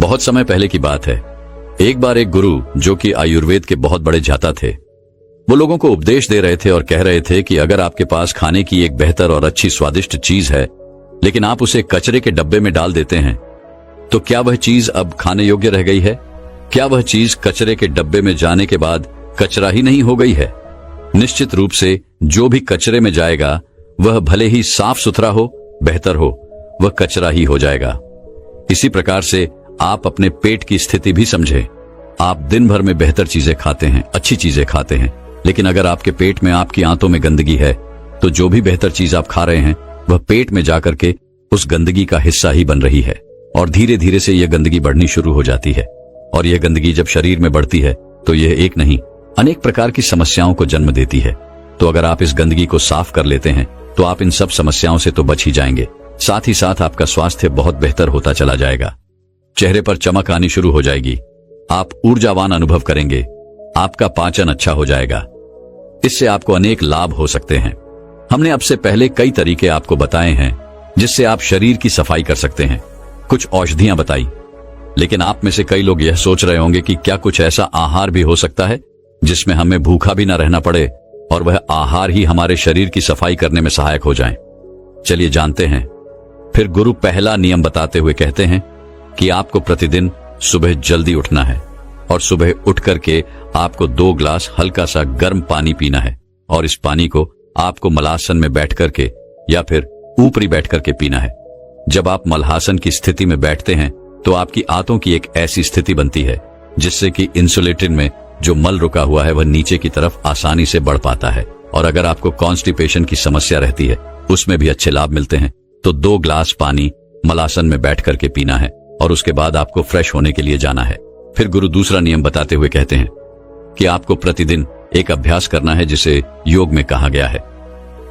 बहुत समय पहले की बात है। एक बार एक गुरु, जो कि आयुर्वेद के बहुत बड़े जाता थे, वो लोगों को उपदेश दे रहे थे और कह रहे थे कि अगर आपके पास खाने की एक बेहतर और अच्छी स्वादिष्ट चीज है, लेकिन आप उसे कचरे के डब्बे में डाल देते हैं, तो क्या वह चीज अब खाने योग्य रह गई है? क्या वह चीज कचरे के डब्बे में जाने के बाद कचरा ही नहीं हो गई है? निश्चित रूप से जो भी कचरे में जाएगा वह भले ही साफ सुथरा हो, बेहतर हो, वह कचरा ही हो जाएगा। इसी प्रकार से आप अपने पेट की स्थिति भी समझें। आप दिन भर में बेहतर चीजें खाते हैं, अच्छी चीजें खाते हैं, लेकिन अगर आपके पेट में, आपकी आंतों में गंदगी है, तो जो भी बेहतर चीज आप खा रहे हैं वह पेट में जाकर के उस गंदगी का हिस्सा ही बन रही है और धीरे धीरे से यह गंदगी बढ़नी शुरू हो जाती है। और यह गंदगी जब शरीर में बढ़ती है तो यह एक नहीं, अनेक प्रकार की समस्याओं को जन्म देती है। तो अगर आप इस गंदगी को साफ कर लेते हैं तो आप इन सब समस्याओं से तो बच ही जाएंगे, साथ ही साथ आपका स्वास्थ्य बहुत बेहतर होता चला जाएगा। चेहरे पर चमक आनी शुरू हो जाएगी, आप ऊर्जावान अनुभव करेंगे, आपका पाचन अच्छा हो जाएगा। इससे आपको अनेक लाभ हो सकते हैं। हमने अब से पहले कई तरीके आपको बताए हैं जिससे आप शरीर की सफाई कर सकते हैं, कुछ औषधियां बताई। लेकिन आप में से कई लोग यह सोच रहे होंगे कि क्या कुछ ऐसा आहार भी हो सकता है जिसमें हमें भूखा भी न रहना पड़े और वह आहार ही हमारे शरीर की सफाई करने में सहायक हो जाए? चलिए जानते हैं। फिर गुरु पहला नियम बताते हुए कहते हैं कि आपको प्रतिदिन सुबह जल्दी उठना है और सुबह उठ करके आपको 2 ग्लास हल्का सा गर्म पानी पीना है और इस पानी को आपको मलासन में बैठ करके या फिर ऊपरी बैठ करके पीना है। जब आप मलहासन की स्थिति में बैठते हैं तो आपकी आंतों की एक ऐसी स्थिति बनती है जिससे कि इंसुलेटिन में जो मल रुका हुआ है वह नीचे की तरफ आसानी से बढ़ पाता है। और अगर आपको कॉन्स्टिपेशन की समस्या रहती है उसमें भी अच्छे लाभ मिलते हैं। तो 2 ग्लास पानी मलासन में बैठ करके पीना है और उसके बाद आपको फ्रेश होने के लिए जाना है। फिर गुरु दूसरा नियम बताते हुए कहते हैं कि आपको प्रतिदिन एक अभ्यास करना है जिसे योग में कहा गया है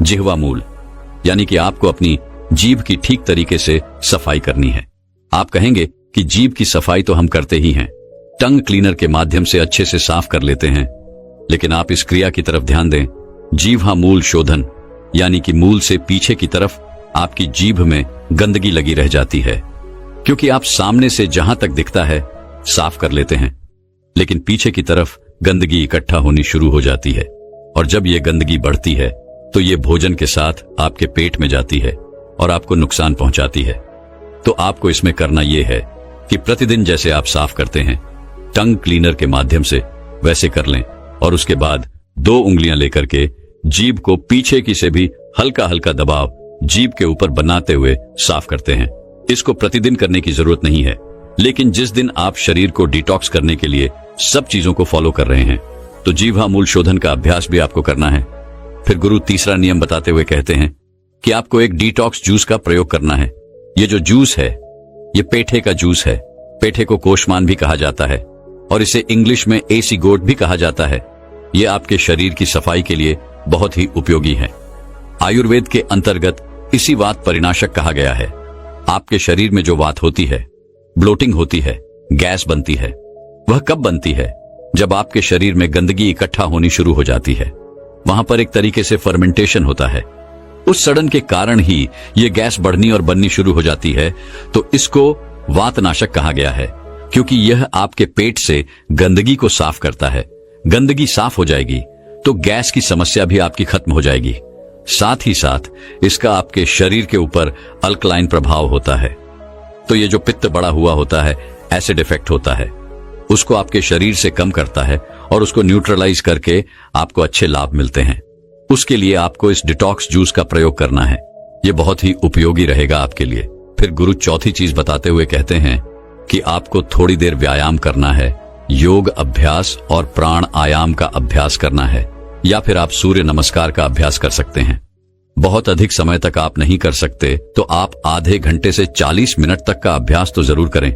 जिह्वा मूल, यानी कि आपको अपनी जीभ की ठीक तरीके से सफाई करनी है। आप कहेंगे कि जीभ की सफाई तो हम करते ही हैं, टंग क्लीनर के माध्यम से अच्छे से साफ कर लेते हैं, लेकिन आप इस क्रिया की तरफ ध्यान दें, जीह्वा मूल शोधन, यानी कि मूल से पीछे की तरफ आपकी जीभ में गंदगी लगी रह जाती है, क्योंकि आप सामने से जहां तक दिखता है साफ कर लेते हैं, लेकिन पीछे की तरफ गंदगी इकट्ठा होनी शुरू हो जाती है और जब ये गंदगी बढ़ती है तो ये भोजन के साथ आपके पेट में जाती है और आपको नुकसान पहुंचाती है। तो आपको इसमें करना यह है कि प्रतिदिन जैसे आप साफ करते हैं टंग क्लीनर के माध्यम से वैसे कर लें और उसके बाद 2 उंगलियां लेकर के जीभ को पीछे की से भी हल्का हल्का दबाव जीभ के ऊपर बनाते हुए साफ करते हैं। इसको प्रतिदिन करने की जरूरत नहीं है, लेकिन जिस दिन आप शरीर को डिटॉक्स करने के लिए सब चीजों को फॉलो कर रहे हैं तो जीवा मूल शोधन का अभ्यास भी आपको करना है। फिर गुरु तीसरा नियम बताते हुए कहते हैं कि आपको एक डिटॉक्स जूस का प्रयोग करना है। ये जो जूस है ये पेठे का जूस है। पेठे को कोशमान भी कहा जाता है और इसे इंग्लिश में एसी गोट भी कहा जाता है। ये आपके शरीर की सफाई के लिए बहुत ही उपयोगी है। आयुर्वेद के अंतर्गत इसी वात परिनाशक कहा गया है। आपके शरीर में जो वात होती है, ब्लोटिंग होती है, गैस बनती है, वह कब बनती है? जब आपके शरीर में गंदगी इकट्ठा होनी शुरू हो जाती है। वहां पर एक तरीके से फर्मेंटेशन होता है। उस सड़न के कारण ही ये गैस बढ़नी और बननी शुरू हो जाती है। तो इसको वातनाशक कहा गया है, क्योंकि यह आपके पेट से गंदगी को साफ करता है। गंदगी साफ हो जाएगी तो गैस की समस्या भी आपकी खत्म हो जाएगी। साथ ही साथ इसका आपके शरीर के ऊपर अल्कलाइन प्रभाव होता है। तो ये जो पित्त बढ़ा हुआ होता है, एसिड इफेक्ट होता है, उसको आपके शरीर से कम करता है और उसको न्यूट्रलाइज करके आपको अच्छे लाभ मिलते हैं। उसके लिए आपको इस डिटॉक्स जूस का प्रयोग करना है। ये बहुत ही उपयोगी रहेगा आपके लिए। फिर गुरु चौथी चीज बताते हुए कहते हैं कि आपको थोड़ी देर व्यायाम करना है, योग अभ्यास और प्राण आयाम का अभ्यास करना है, या फिर आप सूर्य नमस्कार का अभ्यास कर सकते हैं। बहुत अधिक समय तक आप नहीं कर सकते तो आप आधे घंटे से 40 मिनट तक का अभ्यास तो जरूर करें।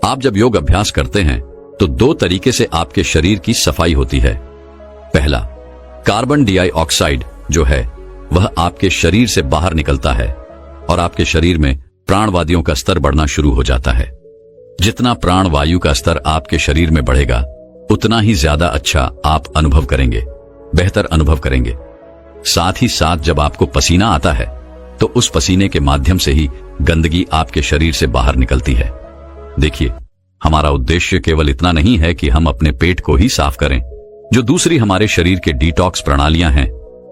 आप जब योग अभ्यास करते हैं तो 2 तरीके से आपके शरीर की सफाई होती है। पहला, कार्बन डाइऑक्साइड जो है वह आपके शरीर से बाहर निकलता है और आपके शरीर में प्राणवादियों का स्तर बढ़ना शुरू हो जाता है। जितना प्राणवायु का स्तर आपके शरीर में बढ़ेगा उतना ही ज्यादा अच्छा आप अनुभव करेंगे, बेहतर अनुभव करेंगे। साथ ही साथ जब आपको पसीना आता है तो उस पसीने के माध्यम से ही गंदगी आपके शरीर से बाहर निकलती है। देखिए, हमारा उद्देश्य केवल इतना नहीं है कि हम अपने पेट को ही साफ करें। जो दूसरी हमारे शरीर के डिटॉक्स प्रणालियां हैं,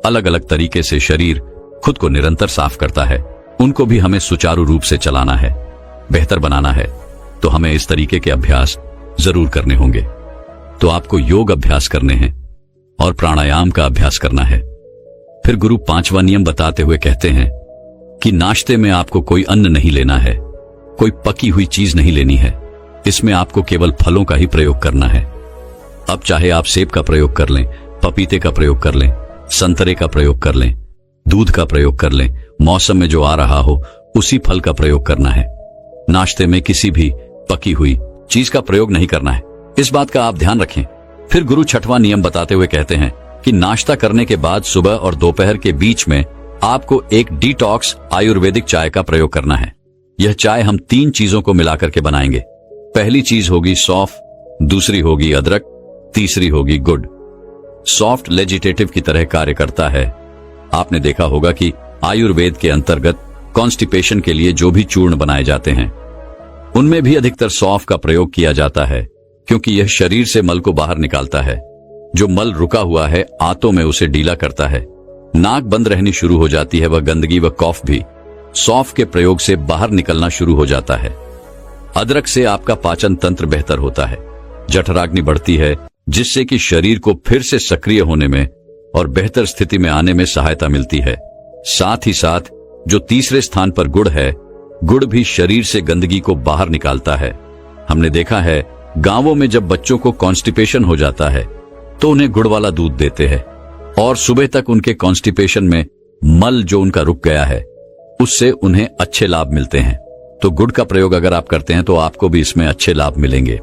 अलग अलग तरीके से शरीर खुद को निरंतर साफ करता है, उनको भी हमें सुचारू रूप से चलाना है, बेहतर बनाना है। तो हमें इस तरीके के अभ्यास जरूर करने होंगे। तो आपको योग अभ्यास करने हैं और प्राणायाम का अभ्यास करना है। फिर गुरु 5वां नियम बताते हुए कहते हैं कि नाश्ते में आपको कोई अन्न नहीं लेना है, कोई पकी हुई चीज नहीं लेनी है। इसमें आपको केवल फलों का ही प्रयोग करना है। अब चाहे आप सेब का प्रयोग कर लें, पपीते का प्रयोग कर लें, संतरे का प्रयोग कर लें, दूध का प्रयोग कर लें, मौसम में जो आ रहा हो उसी फल का प्रयोग करना है। नाश्ते में किसी भी पकी हुई चीज का प्रयोग नहीं करना है, इस बात का आप ध्यान रखें। फिर गुरु 6वां नियम बताते हुए कहते हैं कि नाश्ता करने के बाद सुबह और दोपहर के बीच में आपको एक डिटॉक्स आयुर्वेदिक चाय का प्रयोग करना है। यह चाय हम 3 चीजों को मिलाकर के बनाएंगे। पहली चीज होगी सौंफ, दूसरी होगी अदरक, तीसरी होगी गुड़। सॉफ्ट लेजिटेटिव की तरह कार्य करता है। आपने देखा होगा कि आयुर्वेद के अंतर्गत कॉन्स्टिपेशन के लिए जो भी चूर्ण बनाए जाते हैं उनमें भी अधिकतर सौंफ का प्रयोग किया जाता है, क्योंकि यह शरीर से मल को बाहर निकालता है। जो मल रुका हुआ है आंतों में उसे ढीला करता है, नाक बंद रहनी शुरू हो जाती है, वह गंदगी व कॉफ भी सौंफ के प्रयोग से बाहर निकलना शुरू हो जाता है। अदरक से आपका पाचन तंत्र बेहतर होता है, जठराग्नि बढ़ती है, जिससे कि शरीर को फिर से सक्रिय होने में और बेहतर स्थिति में आने में सहायता मिलती है। साथ ही साथ जो तीसरे स्थान पर गुड़ है, गुड़ भी शरीर से गंदगी को बाहर निकालता है। हमने देखा है गांवों में जब बच्चों को कॉन्स्टिपेशन हो जाता है तो उन्हें गुड़ वाला दूध देते हैं और सुबह तक उनके कॉन्स्टिपेशन में मल जो उनका रुक गया है उससे उन्हें अच्छे लाभ मिलते हैं। तो गुड़ का प्रयोग अगर आप करते हैं तो आपको भी इसमें अच्छे लाभ मिलेंगे।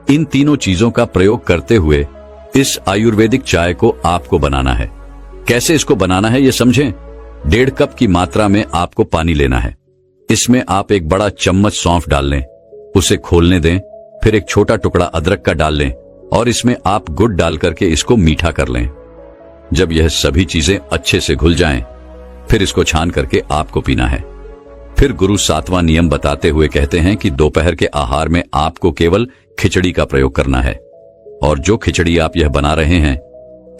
इन तीनों चीजों का प्रयोग करते हुए इस आयुर्वेदिक चाय को आपको बनाना है। कैसे इसको बनाना है ये समझें। 1.5 कप की मात्रा में आपको पानी लेना है। इसमें आप एक बड़ा चम्मच सौंफ डाल लें, उसे खोलने दें, फिर एक छोटा टुकड़ा अदरक का डाल लें और इसमें आप गुड़ डाल करके इसको मीठा कर लें। जब यह सभी चीजें अच्छे से घुल जाएं, फिर इसको छान करके आपको पीना है। फिर गुरु 7वां नियम बताते हुए कहते हैं कि दोपहर के आहार में आपको केवल खिचड़ी का प्रयोग करना है। और जो खिचड़ी आप यह बना रहे हैं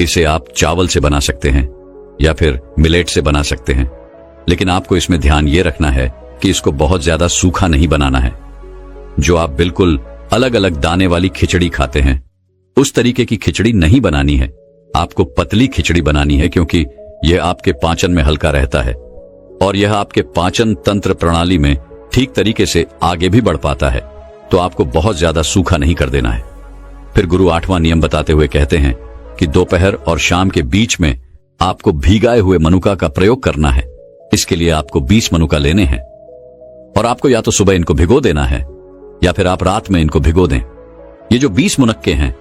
इसे आप चावल से बना सकते हैं या फिर मिलेट से बना सकते हैं, लेकिन आपको इसमें ध्यान ये रखना है कि इसको बहुत ज्यादा सूखा नहीं बनाना है। जो आप बिल्कुल अलग अलग दाने वाली खिचड़ी खाते हैं उस तरीके की खिचड़ी नहीं बनानी है। आपको पतली खिचड़ी बनानी है, क्योंकि यह आपके पाचन में हल्का रहता है और यह आपके पाचन तंत्र प्रणाली में ठीक तरीके से आगे भी बढ़ पाता है। तो आपको बहुत ज्यादा सूखा नहीं कर देना है। फिर गुरु 8वां नियम बताते हुए कहते हैं कि दोपहर और शाम के बीच में आपको भीगाए हुए मनुका का प्रयोग करना है। इसके लिए आपको 20 मनुका लेने हैं और आपको या तो सुबह इनको भिगो देना है या फिर आप रात में इनको भिगो दें। ये जो 20 मुनक्के हैं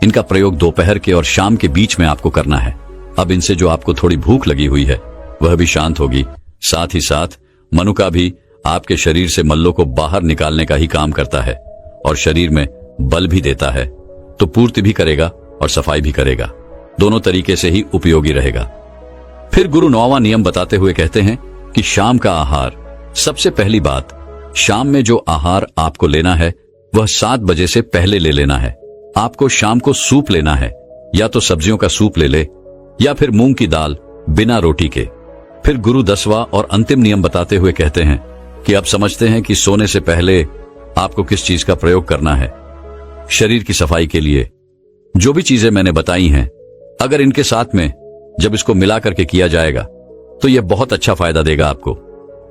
इनका प्रयोग दोपहर के और शाम के बीच में आपको करना है। अब इनसे जो आपको थोड़ी भूख लगी हुई है वह भी शांत होगी। साथ ही साथ मनुका भी आपके शरीर से मल्लों को बाहर निकालने का ही काम करता है और शरीर में बल भी देता है, तो पूर्ति भी करेगा और सफाई भी करेगा। दोनों तरीके से ही उपयोगी रहेगा। फिर गुरु 9वां नियम बताते हुए कहते हैं कि शाम का आहार। सबसे पहली बात, शाम में जो आहार आपको लेना है वह 7 बजे से पहले ले लेना है। आपको शाम को सूप लेना है, या तो सब्जियों का सूप ले ले या फिर मूंग की दाल बिना रोटी के। फिर गुरु 10वां और अंतिम नियम बताते हुए कहते हैं कि अब समझते हैं कि सोने से पहले आपको किस चीज का प्रयोग करना है। शरीर की सफाई के लिए जो भी चीजें मैंने बताई हैं, अगर इनके साथ में जब इसको मिला करके किया जाएगा तो यह बहुत अच्छा फायदा देगा आपको।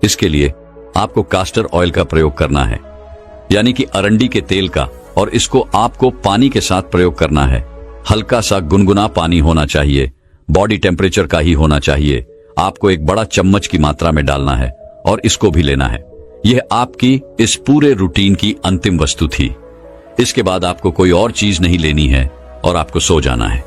इसके लिए आपको कास्टर ऑयल का प्रयोग करना है, यानी कि अरंडी के तेल का, और इसको आपको पानी के साथ प्रयोग करना है। हल्का सा गुनगुना पानी होना चाहिए, बॉडी टेम्परेचर का ही होना चाहिए। आपको एक बड़ा चम्मच की मात्रा में डालना है और इसको भी लेना है। यह आपकी इस पूरे रूटीन की अंतिम वस्तु थी। इसके बाद आपको कोई और चीज नहीं लेनी है और आपको सो जाना है।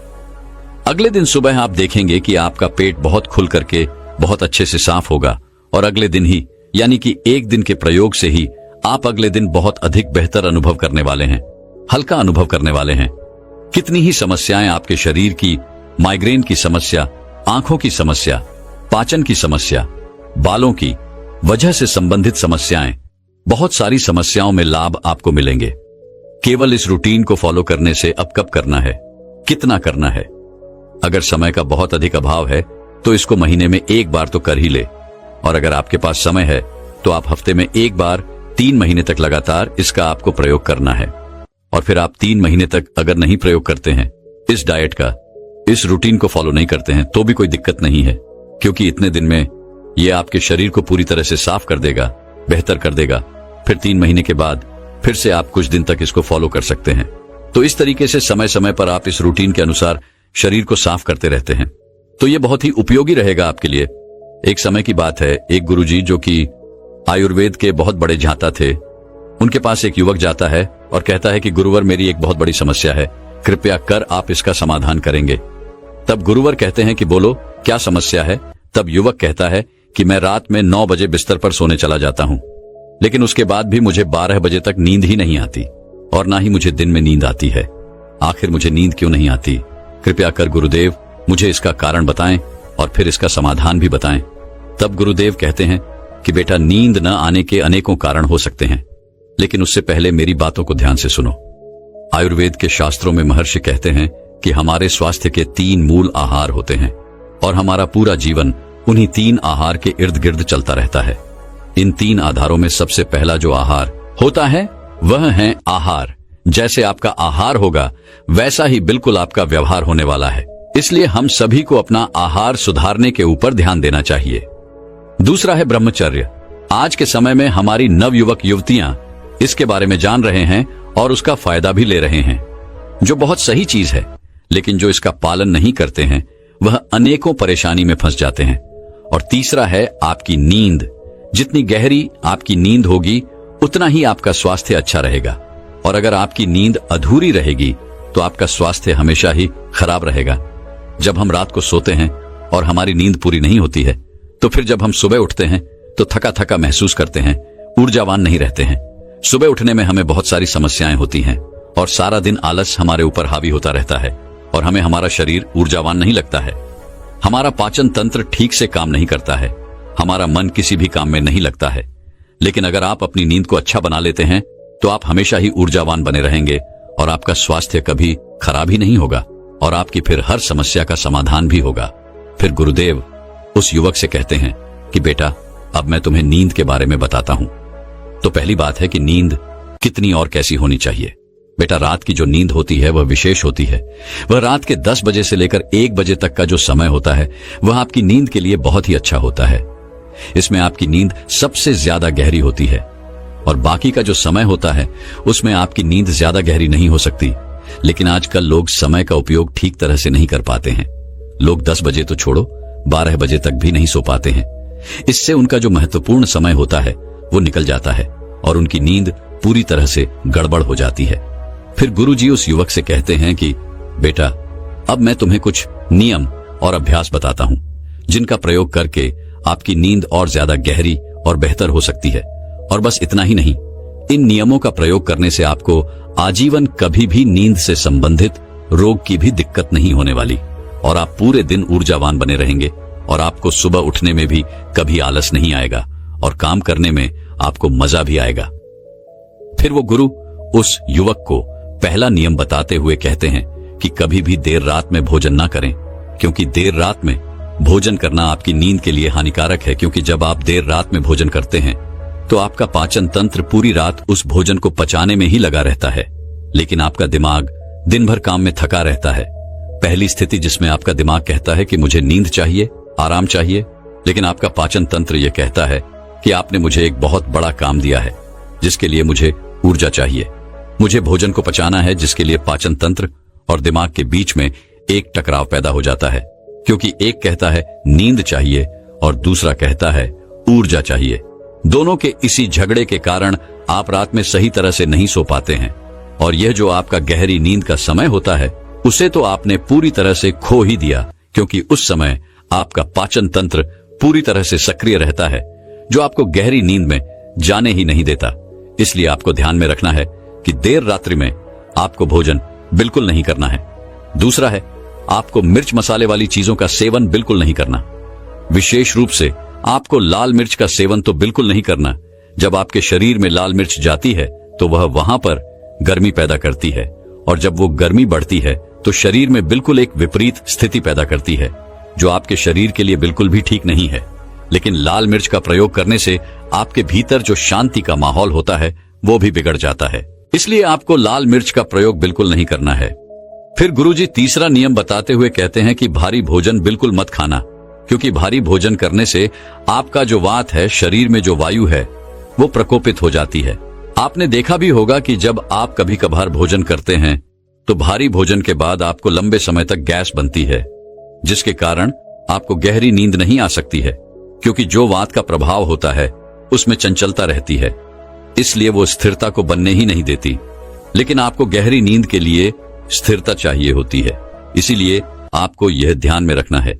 अगले दिन सुबह आप देखेंगे कि आपका पेट बहुत खुल करके बहुत अच्छे से साफ होगा और अगले दिन ही, यानी कि एक दिन के प्रयोग से ही आप अगले दिन बहुत अधिक बेहतर अनुभव करने वाले हैं, हल्का अनुभव करने वाले हैं। कितनी ही समस्याएं आपके शरीर की, माइग्रेन की समस्या, आंखों की समस्या, पाचन की समस्या, बालों की वजह से संबंधित समस्याएं, बहुत सारी समस्याओं में लाभ आपको मिलेंगे। केवल इस रूटीन को फॉलो करने से अब कब करना है, कितना करना है। अगर समय का बहुत अधिक अभाव है तो इसको महीने में एक बार तो कर ही ले, और अगर आपके पास समय है तो आप हफ्ते में एक बार 3 महीने तक लगातार इसका आपको प्रयोग करना है। और फिर आप 3 महीने तक अगर नहीं प्रयोग करते हैं इस डाइट का, इस रूटीन को फॉलो नहीं करते हैं, तो भी कोई दिक्कत नहीं है, क्योंकि इतने दिन में ये आपके शरीर को पूरी तरह से साफ कर देगा, बेहतर कर देगा। फिर 3 महीने के बाद फिर से आप कुछ दिन तक इसको फॉलो कर सकते हैं। तो इस तरीके से समय समय पर आप इस रूटीन के अनुसार शरीर को साफ करते रहते हैं, तो ये बहुत ही उपयोगी रहेगा आपके लिए। एक समय की बात है, एक गुरुजी जो कि आयुर्वेद के बहुत बड़े झांता थे, उनके पास एक युवक जाता है और कहता है कि गुरुवर, मेरी एक बहुत बड़ी समस्या है, कृपया कर आप इसका समाधान करेंगे। तब गुरुवर कहते हैं कि बोलो क्या समस्या है। तब युवक कहता है कि मैं रात में 9 बजे बिस्तर पर सोने चला जाता हूं, लेकिन उसके बाद भी मुझे 12 बजे तक नींद ही नहीं आती, और ना ही मुझे दिन में नींद आती है। आखिर मुझे नींद क्यों नहीं आती? कृपया कर गुरुदेव मुझे इसका कारण बताएं और फिर इसका समाधान भी बताएं। तब गुरुदेव कहते हैं कि बेटा, नींद न आने के अनेकों कारण हो सकते हैं, लेकिन उससे पहले मेरी बातों को ध्यान से सुनो। आयुर्वेद के शास्त्रों में महर्षि कहते हैं कि हमारे स्वास्थ्य के 3 मूल आहार होते हैं, और हमारा पूरा जीवन उन्हीं 3 आहार के इर्द गिर्द चलता रहता है। इन 3 आधारों में सबसे पहला जो आहार होता है वह है आहार। जैसे आपका आहार होगा वैसा ही बिल्कुल आपका व्यवहार होने वाला है, इसलिए हम सभी को अपना आहार सुधारने के ऊपर ध्यान देना चाहिए। दूसरा है ब्रह्मचर्य। आज के समय में हमारी नवयुवक युवतियां इसके बारे में जान रहे हैं और उसका फायदा भी ले रहे हैं, जो बहुत सही चीज है, लेकिन जो इसका पालन नहीं करते हैं वह अनेकों परेशानी में फंस जाते हैं। और तीसरा है आपकी नींद। जितनी गहरी आपकी नींद होगी उतना ही आपका स्वास्थ्य अच्छा रहेगा, और अगर आपकी नींद अधूरी रहेगी तो आपका स्वास्थ्य हमेशा ही खराब रहेगा। जब हम रात को सोते हैं और हमारी नींद पूरी नहीं होती है तो फिर जब हम सुबह उठते हैं तो थका थका महसूस करते हैं, ऊर्जावान नहीं रहते हैं। सुबह उठने में हमें बहुत सारी समस्याएं होती हैं और सारा दिन आलस हमारे ऊपर हावी होता रहता है और हमें हमारा शरीर ऊर्जावान नहीं लगता है। हमारा पाचन तंत्र ठीक से काम नहीं करता है, हमारा मन किसी भी काम में नहीं लगता है। लेकिन अगर आप अपनी नींद को अच्छा बना लेते हैं तो आप हमेशा ही ऊर्जावान बने रहेंगे और आपका स्वास्थ्य कभी खराब ही नहीं होगा और आपकी फिर हर समस्या का समाधान भी होगा। फिर गुरुदेव उस युवक से कहते हैं कि बेटा, अब मैं तुम्हें नींद के बारे में बताता हूं। तो पहली बात है कि नींद कितनी और कैसी होनी चाहिए। बेटा, रात की जो नींद होती है वह विशेष होती है। वह रात के 10 बजे से लेकर 1 बजे तक का जो समय होता है वह आपकी नींद के लिए बहुत ही अच्छा होता है। इसमें आपकी नींद सबसे ज्यादा गहरी होती है, और बाकी का जो समय होता है उसमें आपकी नींद ज्यादा गहरी नहीं हो सकती। लेकिन आजकल लोग समय का उपयोग ठीक तरह से नहीं कर पाते हैं। लोग 10 बजे तो छोड़ो 12 बजे तक भी नहीं सो पाते हैं। इससे उनका जो महत्वपूर्ण समय होता है वो निकल जाता है और उनकी नींद पूरी तरह से गड़बड़ हो जाती है। फिर गुरुजी उस युवक से कहते हैं कि बेटा, अब मैं तुम्हें कुछ नियम और अभ्यास बताता हूं जिनका प्रयोग करके आपकी नींद और ज्यादा गहरी और बेहतर हो सकती है। और बस इतना ही नहीं, इन नियमों का प्रयोग करने से आपको आजीवन कभी भी नींद से संबंधित रोग की भी दिक्कत नहीं होने वाली, और आप पूरे दिन ऊर्जावान बने रहेंगे और आपको सुबह उठने में भी कभी आलस नहीं आएगा और काम करने में आपको मजा भी आएगा। फिर वो गुरु उस युवक को पहला नियम बताते हुए कहते हैं कि कभी भी देर रात में भोजन ना करें, क्योंकि देर रात में भोजन करना आपकी नींद के लिए हानिकारक है। क्योंकि जब आप देर रात में भोजन करते हैं तो आपका पाचन तंत्र पूरी रात उस भोजन को पचाने में ही लगा रहता है, लेकिन आपका दिमाग दिन भर काम में थका रहता है। पहली स्थिति जिसमें आपका दिमाग कहता है कि मुझे नींद चाहिए, आराम चाहिए, लेकिन आपका पाचन तंत्र यह कहता है कि आपने मुझे एक बहुत बड़ा काम दिया है जिसके लिए मुझे ऊर्जा चाहिए, मुझे भोजन को पचाना है, जिसके लिए पाचन तंत्र और दिमाग के बीच में एक टकराव पैदा हो जाता है। क्योंकि एक कहता है नींद चाहिए और दूसरा कहता है ऊर्जा चाहिए। दोनों के इसी झगड़े के कारण आप रात में सही तरह से नहीं सो पाते हैं, और यह जो आपका गहरी नींद का समय होता है उसे तो आपने पूरी तरह से खो ही दिया, क्योंकि उस समय आपका पाचन तंत्र पूरी तरह से सक्रिय रहता है, जो आपको गहरी नींद में जाने ही नहीं देता। इसलिए आपको ध्यान में रखना है कि देर रात्रि में आपको भोजन बिल्कुल नहीं करना है। दूसरा है, आपको मिर्च मसाले वाली चीजों का सेवन बिल्कुल नहीं करना। विशेष रूप से आपको लाल मिर्च का सेवन तो बिल्कुल नहीं करना। जब आपके शरीर में लाल मिर्च जाती है तो वह वहां पर गर्मी पैदा करती है, और जब वो गर्मी बढ़ती है तो शरीर में बिल्कुल एक विपरीत स्थिति पैदा करती है, जो आपके शरीर के लिए बिल्कुल भी ठीक नहीं है। लेकिन लाल मिर्च का प्रयोग करने से आपके भीतर जो शांति का माहौल होता है वो भी बिगड़ जाता है। इसलिए आपको लाल मिर्च का प्रयोग बिल्कुल नहीं करना है। फिर गुरुजी तीसरा नियम बताते हुए कहते हैं कि भारी भोजन बिल्कुल मत खाना, क्योंकि भारी भोजन करने से आपका जो वात है, शरीर में जो वायु है, वो प्रकोपित हो जाती है। आपने देखा भी होगा कि जब आप कभी कभार भोजन करते हैं तो भारी भोजन के बाद आपको लंबे समय तक गैस बनती है, जिसके कारण आपको गहरी नींद नहीं आ सकती है, क्योंकि जो वात का प्रभाव होता है उसमें चंचलता रहती है, इसलिए वो स्थिरता को बनने ही नहीं देती। लेकिन आपको गहरी नींद के लिए स्थिरता चाहिए होती है। इसीलिए आपको यह ध्यान में रखना है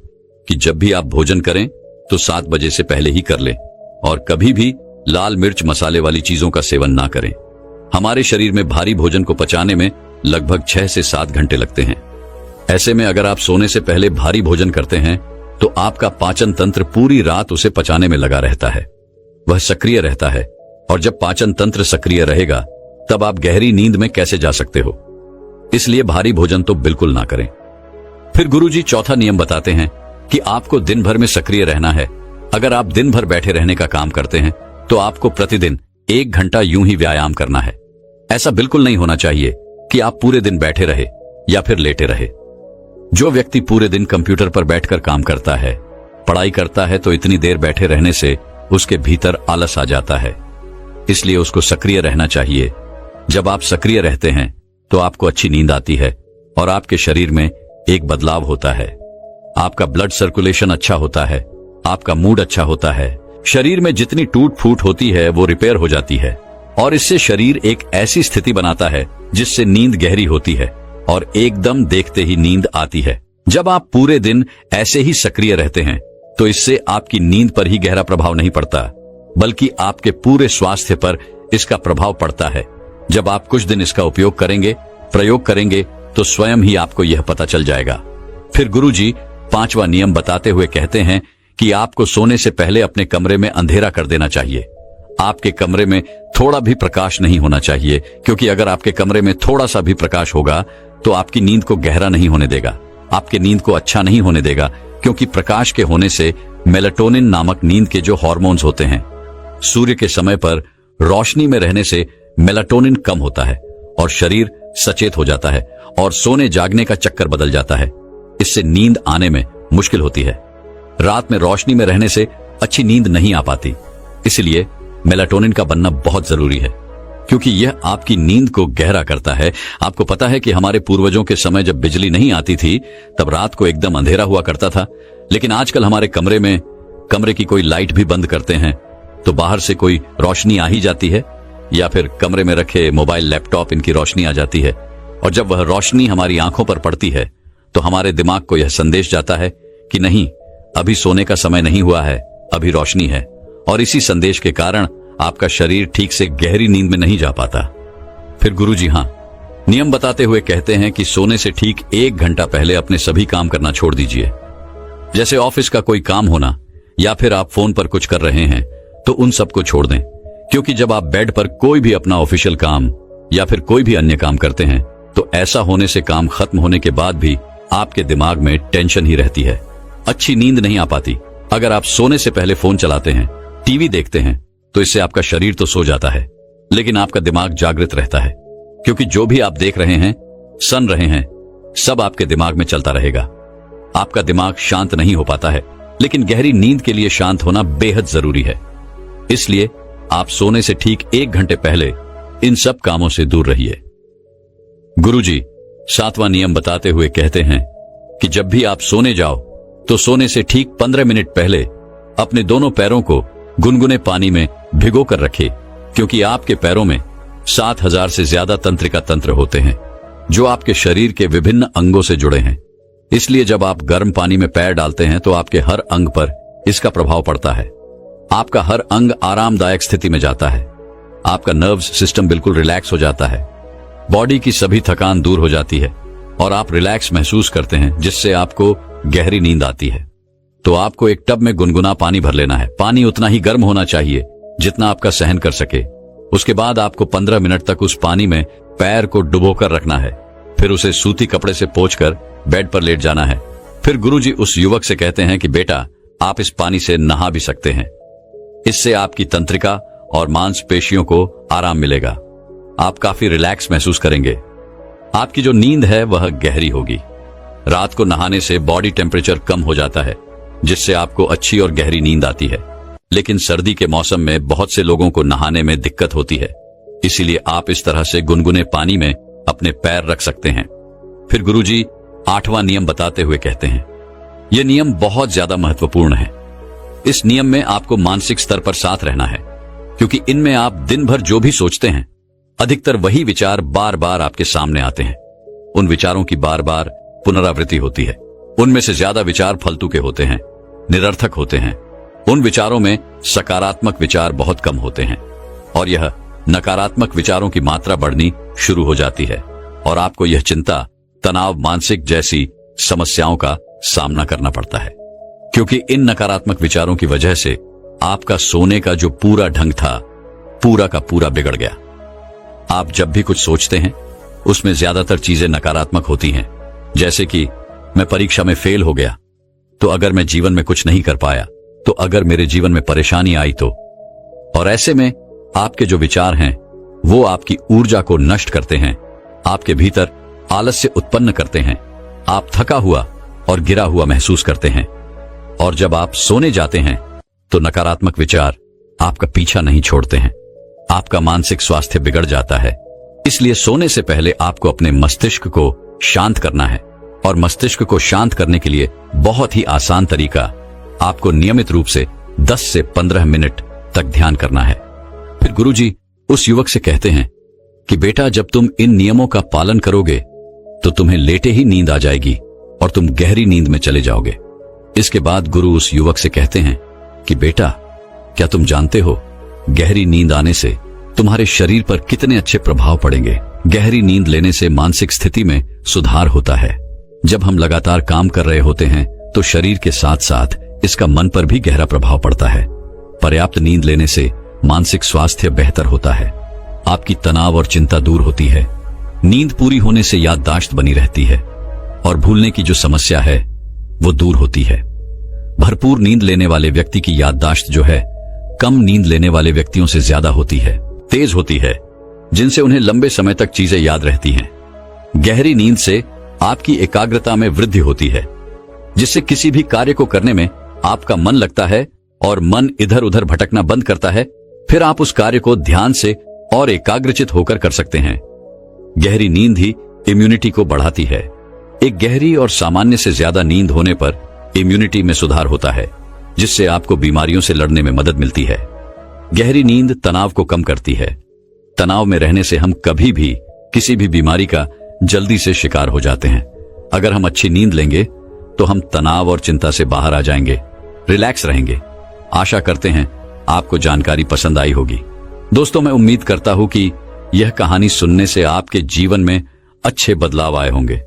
कि जब भी आप भोजन करें तो 7 बजे से पहले ही कर लें, और कभी भी लाल मिर्च मसाले वाली चीजों का सेवन ना करें। हमारे शरीर में भारी भोजन को पचाने में लगभग 6 से 7 घंटे लगते हैं। ऐसे में अगर आप सोने से पहले भारी भोजन करते हैं तो आपका पाचन तंत्र पूरी रात उसे पचाने में लगा रहता है, वह सक्रिय रहता है, और जब पाचन तंत्र सक्रिय रहेगा तब आप गहरी नींद में कैसे जा सकते हो। इसलिए भारी भोजन तो बिल्कुल ना करें। फिर गुरुजी चौथा नियम बताते हैं कि आपको दिन भर में सक्रिय रहना है। अगर आप दिन भर बैठे रहने का काम करते हैं तो आपको प्रतिदिन 1 घंटा यूं ही व्यायाम करना है। ऐसा बिल्कुल नहीं होना चाहिए कि आप पूरे दिन बैठे रहे या फिर लेटे रहे। जो व्यक्ति पूरे दिन कंप्यूटर पर बैठकर काम करता है, पढ़ाई करता है, तो इतनी देर बैठे रहने से उसके भीतर आलस आ जाता है। इसलिए उसको सक्रिय रहना चाहिए। जब आप सक्रिय रहते हैं तो आपको अच्छी नींद आती है और आपके शरीर में एक बदलाव होता है। आपका ब्लड सर्कुलेशन अच्छा होता है, आपका मूड अच्छा होता है, शरीर में जितनी टूट फूट होती है वो रिपेयर हो जाती है, और इससे शरीर एक ऐसी स्थिति बनाता है जिससे नींद गहरी होती है और एकदम देखते ही नींद आती है। जब आप पूरे दिन ऐसे ही सक्रिय रहते हैं तो इससे आपकी नींद पर ही गहरा प्रभाव नहीं पड़ता, बल्कि आपके पूरे स्वास्थ्य पर इसका प्रभाव पड़ता है। जब आप कुछ दिन इसका प्रयोग करेंगे तो स्वयं ही आपको यह पता चल जाएगा। फिर गुरुजी 5वां नियम बताते हुए कहते हैं कि आपको सोने से पहले अपने कमरे में अंधेरा कर देना चाहिए। आपके कमरे में थोड़ा भी प्रकाश नहीं होना चाहिए, क्योंकि अगर आपके कमरे में थोड़ा सा भी प्रकाश होगा तो आपकी नींद को गहरा नहीं होने देगा, आपकी नींद को अच्छा नहीं होने देगा, क्योंकि प्रकाश के होने से मेलाटोनिन नामक नींद के जो हार्मोन्स होते हैं, सूर्य के समय पर रोशनी में रहने से मेलाटोनिन कम होता है और शरीर सचेत हो जाता है और सोने जागने का चक्कर बदल जाता है। इससे नींद आने में मुश्किल होती है। रात में रोशनी में रहने से अच्छी नींद नहीं आ पाती, इसलिए मेलाटोनिन का बनना बहुत जरूरी है, क्योंकि यह आपकी नींद को गहरा करता है। आपको पता है कि हमारे पूर्वजों के समय जब बिजली नहीं आती थी तब रात को एकदम अंधेरा हुआ करता था, लेकिन आजकल हमारे कमरे की कोई लाइट भी बंद करते हैं तो बाहर से कोई रोशनी आ ही जाती है, या फिर कमरे में रखे मोबाइल लैपटॉप इनकी रोशनी आ जाती है, और जब वह रोशनी हमारी आंखों पर पड़ती है तो हमारे दिमाग को यह संदेश जाता है कि नहीं, अभी सोने का समय नहीं हुआ है, अभी रोशनी है, और इसी संदेश के कारण आपका शरीर ठीक से गहरी नींद में नहीं जा पाता। फिर गुरुजी नियम बताते हुए कहते हैं कि सोने से ठीक 1 घंटा पहले अपने सभी काम करना छोड़ दीजिए। जैसे ऑफिस का कोई काम होना या फिर आप फोन पर कुछ कर रहे हैं तो उन सबको छोड़ दें, क्योंकि जब आप बेड पर कोई भी अपना ऑफिशियल काम या फिर कोई भी अन्य काम करते हैं तो ऐसा होने से काम खत्म होने के बाद भी आपके दिमाग में टेंशन ही रहती है, अच्छी नींद नहीं आ पाती। अगर आप सोने से पहले फोन चलाते हैं, टीवी देखते हैं, तो इससे आपका शरीर तो सो जाता है, लेकिन आपका दिमाग जागृत रहता है, क्योंकि जो भी आप देख रहे हैं, सुन रहे हैं, सब आपके दिमाग में चलता रहेगा। आपका दिमाग शांत नहीं हो पाता है, लेकिन गहरी नींद के लिए शांत होना बेहद जरूरी है। इसलिए आप सोने से ठीक 1 घंटे पहले इन सब कामों से दूर रहिए। गुरुजी 7वां नियम बताते हुए कहते हैं कि जब भी आप सोने जाओ तो सोने से ठीक 15 मिनट पहले अपने दोनों पैरों को गुनगुने पानी में भिगो कर रखें, क्योंकि आपके पैरों में 7000 से ज्यादा तंत्रिका तंत्र होते हैं जो आपके शरीर के विभिन्न अंगों से जुड़े हैं। इसलिए जब आप गर्म पानी में पैर डालते हैं तो आपके हर अंग पर इसका प्रभाव पड़ता है। आपका हर अंग आरामदायक स्थिति में जाता है, आपका नर्व्स सिस्टम बिल्कुल रिलैक्स हो जाता है, बॉडी की सभी थकान दूर हो जाती है और आप रिलैक्स महसूस करते हैं, जिससे आपको गहरी नींद आती है। तो आपको एक टब में गुनगुना पानी भर लेना है। पानी उतना ही गर्म होना चाहिए जितना आपका सहन कर सके। उसके बाद आपको 15 मिनट तक उस पानी में पैर को डुबोकर रखना है, फिर उसे सूती कपड़े से पोंछकर बेड पर लेट जाना है। फिर गुरुजी उस युवक से कहते हैं कि बेटा, आप इस पानी से नहा भी सकते हैं। इससे आपकी तंत्रिका और मांसपेशियों को आराम मिलेगा। आप काफी रिलैक्स महसूस करेंगे। आपकी जो नींद है वह गहरी होगी। रात को नहाने से बॉडी टेम्परेचर कम हो जाता है, जिससे आपको अच्छी और गहरी नींद आती है। लेकिन सर्दी के मौसम में बहुत से लोगों को नहाने में दिक्कत होती है, इसीलिए आप इस तरह से गुनगुने पानी में अपने पैर रख सकते हैं। फिर गुरुजी 8वां नियम बताते हुए कहते हैं, यह नियम बहुत ज्यादा महत्वपूर्ण है। इस नियम में आपको मानसिक स्तर पर साथ रहना है, क्योंकि इनमें आप दिन भर जो भी सोचते हैं, अधिकतर वही विचार बार बार आपके सामने आते हैं। उन विचारों की बार बार पुनरावृत्ति होती है। उनमें से ज्यादा विचार फालतू के होते हैं, निरर्थक होते हैं। उन विचारों में सकारात्मक विचार बहुत कम होते हैं और यह नकारात्मक विचारों की मात्रा बढ़नी शुरू हो जाती है और आपको यह चिंता, तनाव, मानसिक जैसी समस्याओं का सामना करना पड़ता है। क्योंकि इन नकारात्मक विचारों की वजह से आपका सोने का जो पूरा ढंग था, पूरा का पूरा बिगड़ गया। आप जब भी कुछ सोचते हैं उसमें ज्यादातर चीजें नकारात्मक होती हैं, जैसे कि मैं परीक्षा में फेल हो गया तो, अगर मैं जीवन में कुछ नहीं कर पाया तो, अगर मेरे जीवन में परेशानी आई तो। और ऐसे में आपके जो विचार हैं वो आपकी ऊर्जा को नष्ट करते हैं, आपके भीतर आलस्य उत्पन्न करते हैं। आप थका हुआ और गिरा हुआ महसूस करते हैं और जब आप सोने जाते हैं तो नकारात्मक विचार आपका पीछा नहीं छोड़ते हैं। आपका मानसिक स्वास्थ्य बिगड़ जाता है। इसलिए सोने से पहले आपको अपने मस्तिष्क को शांत करना है और मस्तिष्क को शांत करने के लिए बहुत ही आसान तरीका, आपको नियमित रूप से 10 से 15 मिनट तक ध्यान करना है। फिर गुरुजी उस युवक से कहते हैं कि बेटा, जब तुम इन नियमों का पालन करोगे तो तुम्हें लेटे ही नींद आ जाएगी और तुम गहरी नींद में चले जाओगे। इसके बाद गुरु उस युवक से कहते हैं कि बेटा, क्या तुम जानते हो गहरी नींद आने से तुम्हारे शरीर पर कितने अच्छे प्रभाव पड़ेंगे। गहरी नींद लेने से मानसिक स्थिति में सुधार होता है। जब हम लगातार काम कर रहे होते हैं तो शरीर के साथ साथ इसका मन पर भी गहरा प्रभाव पड़ता है। पर्याप्त नींद लेने से मानसिक स्वास्थ्य बेहतर होता है, आपकी तनाव और चिंता दूर होती है। नींद पूरी होने से याददाश्त बनी रहती है और भूलने की जो समस्या है वो दूर होती है। भरपूर नींद लेने वाले व्यक्ति की याददाश्त जो है, कम नींद लेने वाले व्यक्तियों से ज्यादा होती है, तेज होती है, जिनसे उन्हें लंबे समय तक चीजें याद रहती हैं। गहरी नींद से आपकी एकाग्रता में वृद्धि होती है, जिससे किसी भी कार्य को करने में आपका मन लगता है और मन इधर उधर भटकना बंद करता है। फिर आप उस कार्य को ध्यान से और एकाग्रचित होकर कर सकते हैं। गहरी नींद ही इम्यूनिटी को बढ़ाती है। एक गहरी और सामान्य से ज्यादा नींद होने पर इम्यूनिटी में सुधार होता है, जिससे आपको बीमारियों से लड़ने में मदद मिलती है। गहरी नींद तनाव को कम करती है। तनाव में रहने से हम कभी भी किसी भी बीमारी का जल्दी से शिकार हो जाते हैं। अगर हम अच्छी नींद लेंगे तो हम तनाव और चिंता से बाहर आ जाएंगे, रिलैक्स रहेंगे। आशा करते हैं आपको जानकारी पसंद आई होगी। दोस्तों, मैं उम्मीद करता हूं कि यह कहानी सुनने से आपके जीवन में अच्छे बदलाव आए होंगे।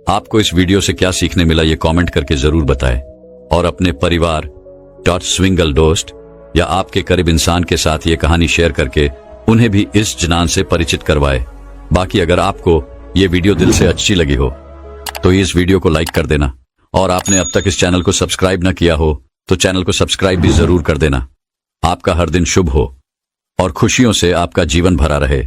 आपको इस वीडियो से क्या सीखने मिला ये कमेंट करके जरूर बताएं और अपने परिवार स्विंगल दोस्त या आपके करीब इंसान के साथ ये कहानी शेयर करके उन्हें भी इस ज्ञान से परिचित करवाए। बाकी अगर आपको ये वीडियो दिल से अच्छी लगी हो तो इस वीडियो को लाइक कर देना और आपने अब तक इस चैनल को सब्सक्राइब न किया हो तो चैनल को सब्सक्राइब भी जरूर कर देना। आपका हर दिन शुभ हो और खुशियों से आपका जीवन भरा रहे।